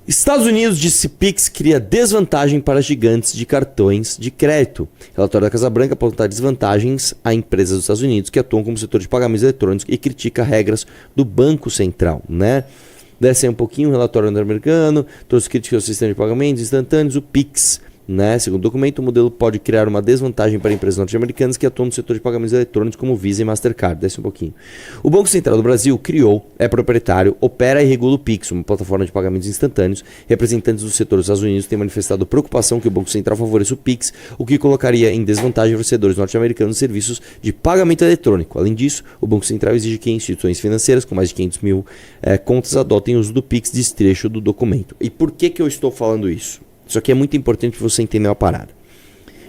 Estados Unidos disse Pix cria desvantagem para gigantes de cartões de crédito. Relatório da Casa Branca aponta desvantagens a empresas dos Estados Unidos que atuam como setor de pagamentos eletrônicos e critica regras do Banco Central, né? Desce aí um pouquinho o relatório norte-americano, trouxe críticas ao sistema de pagamentos instantâneos, o Pix. Né? Segundo o documento, o modelo pode criar uma desvantagem para empresas norte-americanas que atuam no setor de pagamentos eletrônicos como Visa e Mastercard. Desce um pouquinho. O Banco Central do Brasil criou, é proprietário, opera e regula o Pix, uma plataforma de pagamentos instantâneos. Representantes do setor dos Estados Unidos têm manifestado preocupação que o Banco Central favoreça o Pix, o que colocaria em desvantagem fornecedores norte-americanos de serviços de pagamento eletrônico. Além disso, o Banco Central exige que instituições financeiras com mais de 500 mil contas adotem o uso do Pix, diz trecho do documento. E por que eu estou falando isso? Isso aqui é muito importante para você entender uma parada.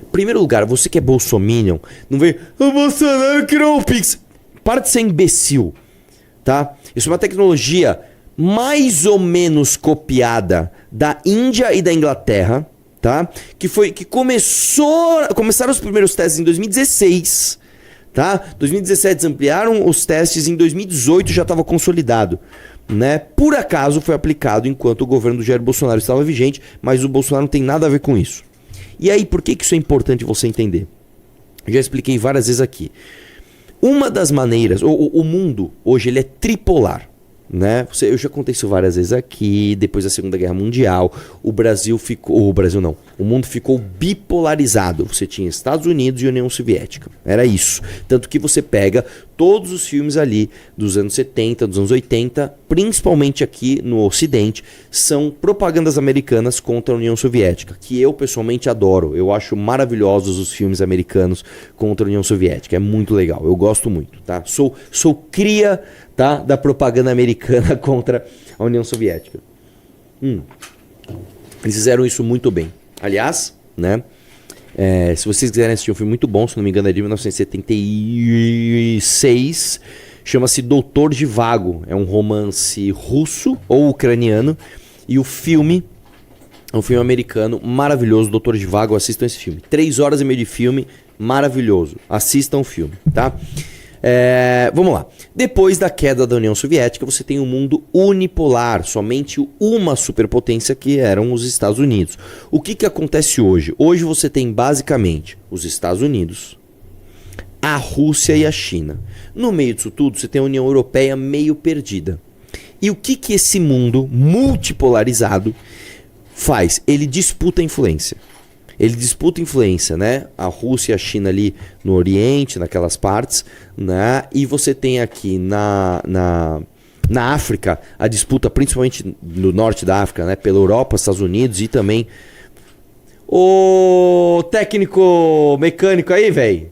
Em primeiro lugar, você que é bolsominion, não vem, o Bolsonaro criou o Pix. Para de ser imbecil, tá? Isso é uma tecnologia mais ou menos copiada da Índia e da Inglaterra, tá? Que começaram os primeiros testes em 2016, tá? 2017 ampliaram os testes, em 2018 já estava consolidado. Né? Por acaso foi aplicado enquanto o governo do Jair Bolsonaro estava vigente, mas o Bolsonaro não tem nada a ver com isso. E aí, por que isso é importante você entender? Eu já expliquei várias vezes aqui. Uma das maneiras, o mundo hoje ele é tripolar. Né? Eu já contei isso várias vezes aqui. Depois da Segunda Guerra Mundial, o mundo ficou bipolarizado. Você tinha Estados Unidos e União Soviética. Era isso. Tanto que você pega todos os filmes ali dos anos 70, dos anos 80, principalmente aqui no Ocidente, são propagandas americanas contra a União Soviética, que eu pessoalmente adoro. Eu acho maravilhosos os filmes americanos contra a União Soviética. É muito legal. Eu gosto muito, tá? Sou cria, tá, da propaganda americana contra a União Soviética. Eles fizeram isso muito bem. Aliás, né? Se vocês quiserem assistir um filme muito bom, se não me engano é de 1976, chama-se Doutor Zhivago. É um romance russo ou ucraniano. E o filme é um filme americano maravilhoso, Doutor Zhivago. Assistam esse filme. 3 horas e meia de filme, maravilhoso. Assistam o filme, tá? Vamos lá. Depois da queda da União Soviética, você tem um mundo unipolar, somente uma superpotência que eram os Estados Unidos. O que acontece hoje? Hoje você tem basicamente os Estados Unidos, a Rússia e a China. No meio disso tudo, você tem a União Europeia meio perdida. E o que esse mundo multipolarizado faz? Ele disputa influência. Ele disputa influência, né? A Rússia e a China ali no Oriente, naquelas partes, né? E você tem aqui na África a disputa, principalmente no norte da África, né? Pela Europa, Estados Unidos e também... Ô, técnico mecânico aí, velho.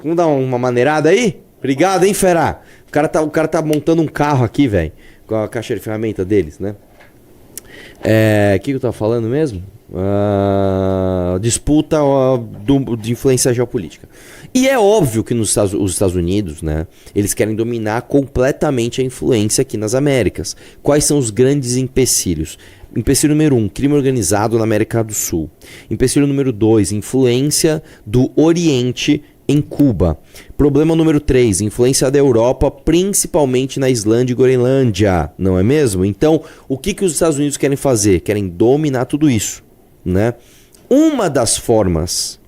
Vamos dar uma maneirada aí? Obrigado, hein, fera? O cara tá montando um carro aqui, velho, com a caixa de ferramenta deles, né? O que eu tava falando mesmo? Disputa de influência geopolítica. E é óbvio que os Estados Unidos, né, eles querem dominar completamente a influência aqui nas Américas. Quais são os grandes empecilhos? Empecilho número 1, crime organizado na América do Sul. Empecilho número 2, influência do Oriente em Cuba. Problema número 3, influência da Europa, principalmente na Islândia e Groenlândia, não é mesmo? Então, o que os Estados Unidos querem fazer? Querem dominar tudo isso, né? Uma das formas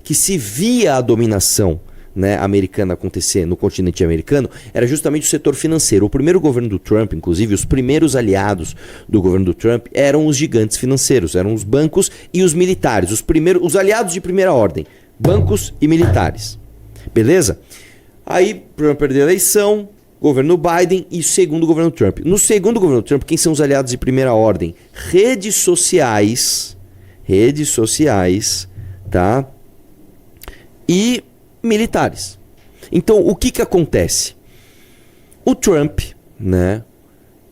que se via a dominação, né, americana acontecer no continente americano era justamente o setor financeiro. O primeiro governo do Trump, inclusive, os primeiros aliados do governo do Trump eram os gigantes financeiros, eram os bancos e os militares, os aliados de primeira ordem, bancos e militares. Beleza? Aí, Trump perdeu a eleição, governo Biden e segundo governo Trump. No segundo governo Trump, quem são os aliados de primeira ordem? Redes sociais, tá? E militares. Então, o que acontece? O Trump, né,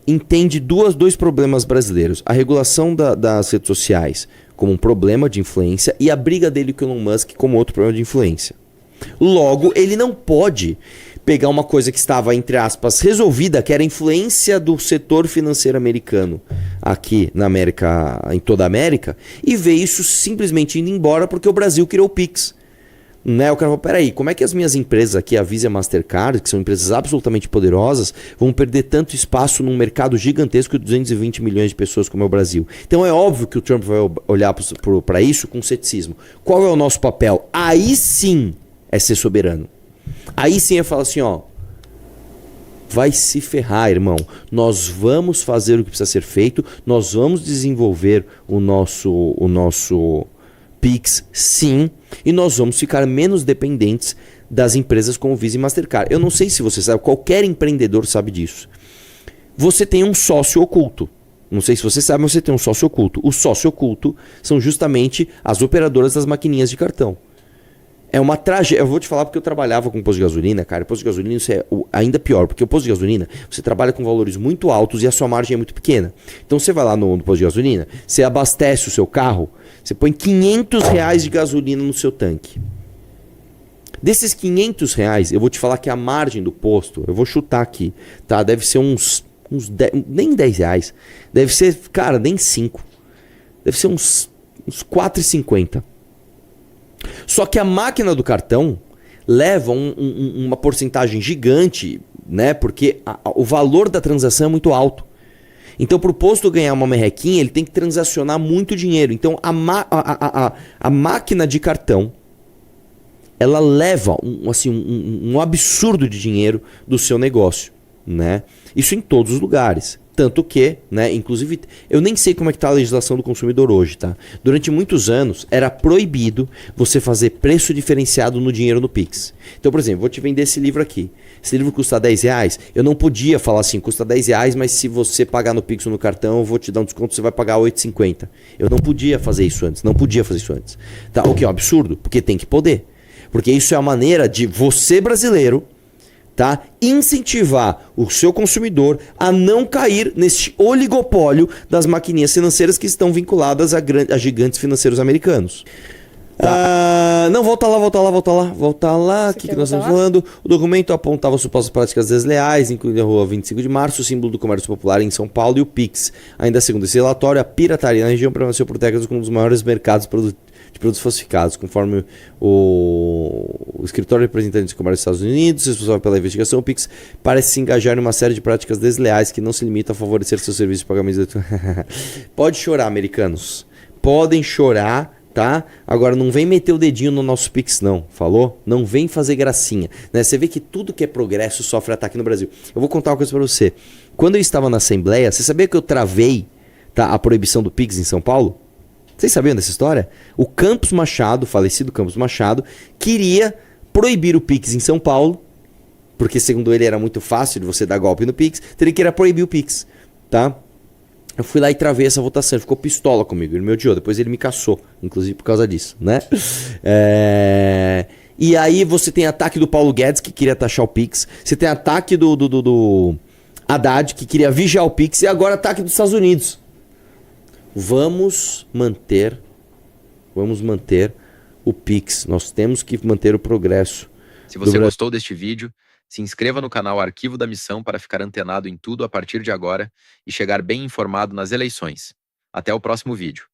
entende dois problemas brasileiros. A regulação das redes sociais como um problema de influência e a briga dele com Elon Musk como outro problema de influência. Logo, ele não pode pegar uma coisa que estava, entre aspas, resolvida, que era a influência do setor financeiro americano aqui na América, em toda a América, e ver isso simplesmente indo embora porque o Brasil criou o Pix. Né? O cara fala, peraí, como é que as minhas empresas aqui, a Visa e a Mastercard, que são empresas absolutamente poderosas, vão perder tanto espaço num mercado gigantesco de 220 milhões de pessoas como é o Brasil? Então é óbvio que o Trump vai olhar para isso com ceticismo. Qual é o nosso papel? Aí sim é ser soberano. Aí sim é falar assim, ó, vai se ferrar, irmão. Nós vamos fazer o que precisa ser feito, nós vamos desenvolver o nosso Pix, sim, e nós vamos ficar menos dependentes das empresas como Visa e Mastercard. Eu não sei se você sabe, qualquer empreendedor sabe disso. Você tem um sócio oculto. Não sei se você sabe, mas você tem um sócio oculto. O sócio oculto são justamente as operadoras das maquininhas de cartão. É uma tragédia. Eu vou te falar porque eu trabalhava com posto de gasolina, cara. Posto de gasolina isso é ainda pior, porque o posto de gasolina você trabalha com valores muito altos e a sua margem é muito pequena. Então você vai lá no posto de gasolina, você abastece o seu carro, você põe R$ 500 de gasolina no seu tanque. Desses R$ 500, eu vou te falar que a margem do posto, eu vou chutar aqui, tá? Deve ser uns 10, nem R$ 10. Deve ser, cara, nem 5. Deve ser uns R$ 4,50. Só que a máquina do cartão leva uma porcentagem gigante, né? Porque o valor da transação é muito alto. Então, para o posto ganhar uma merrequinha, ele tem que transacionar muito dinheiro. Então, a máquina de cartão, ela leva um absurdo de dinheiro do seu negócio, né? Isso em todos os lugares. Tanto que, né, inclusive, eu nem sei como é que tá a legislação do consumidor hoje, tá? Durante muitos anos, era proibido você fazer preço diferenciado no dinheiro no Pix. Então, por exemplo, vou te vender esse livro aqui. Esse livro custa R$ 10, eu não podia falar assim, custa R$ 10, mas se você pagar no Pix ou no cartão, eu vou te dar um desconto, você vai pagar R$ 8,50. Eu não podia fazer isso antes, Tá? O que é um absurdo, porque tem que poder. Porque isso é a maneira de você, brasileiro, tá? Incentivar o seu consumidor a não cair neste oligopólio das maquininhas financeiras que estão vinculadas a gigantes financeiros americanos. Tá. Não, volta lá. O que nós estamos falando? O documento apontava supostas práticas desleais, incluindo a rua 25 de março, o símbolo do comércio popular em São Paulo e o Pix. Ainda segundo esse relatório, a pirataria na região permaneceu por décadas como um dos maiores mercados de produtos falsificados, conforme o escritório de representantes de comércio dos Estados Unidos, responsável pela investigação. O Pix parece se engajar em uma série de práticas desleais que não se limitam a favorecer seus serviços de pagamento. Pode chorar, americanos. Podem chorar, tá? Agora não vem meter o dedinho no nosso Pix não, falou? Não vem fazer gracinha, né? Você vê que tudo que é progresso sofre ataque no Brasil. Eu vou contar uma coisa pra você. Quando eu estava na Assembleia, você sabia que eu travei, tá, a proibição do Pix em São Paulo? Vocês sabiam dessa história? O Campos Machado, falecido Campos Machado, queria proibir o Pix em São Paulo, porque segundo ele era muito fácil de você dar golpe no Pix, então ele queria proibir o Pix, tá? Eu fui lá e travei essa votação, ele ficou pistola comigo, ele me odiou, depois ele me caçou, inclusive por causa disso, né? E aí você tem ataque do Paulo Guedes, que queria taxar o Pix, você tem ataque do Haddad, que queria vigiar o Pix, e agora ataque dos Estados Unidos. Vamos manter o Pix, nós temos que manter o progresso. Se você gostou deste vídeo, se inscreva no canal Arquivo da Missão para ficar antenado em tudo a partir de agora e chegar bem informado nas eleições. Até o próximo vídeo.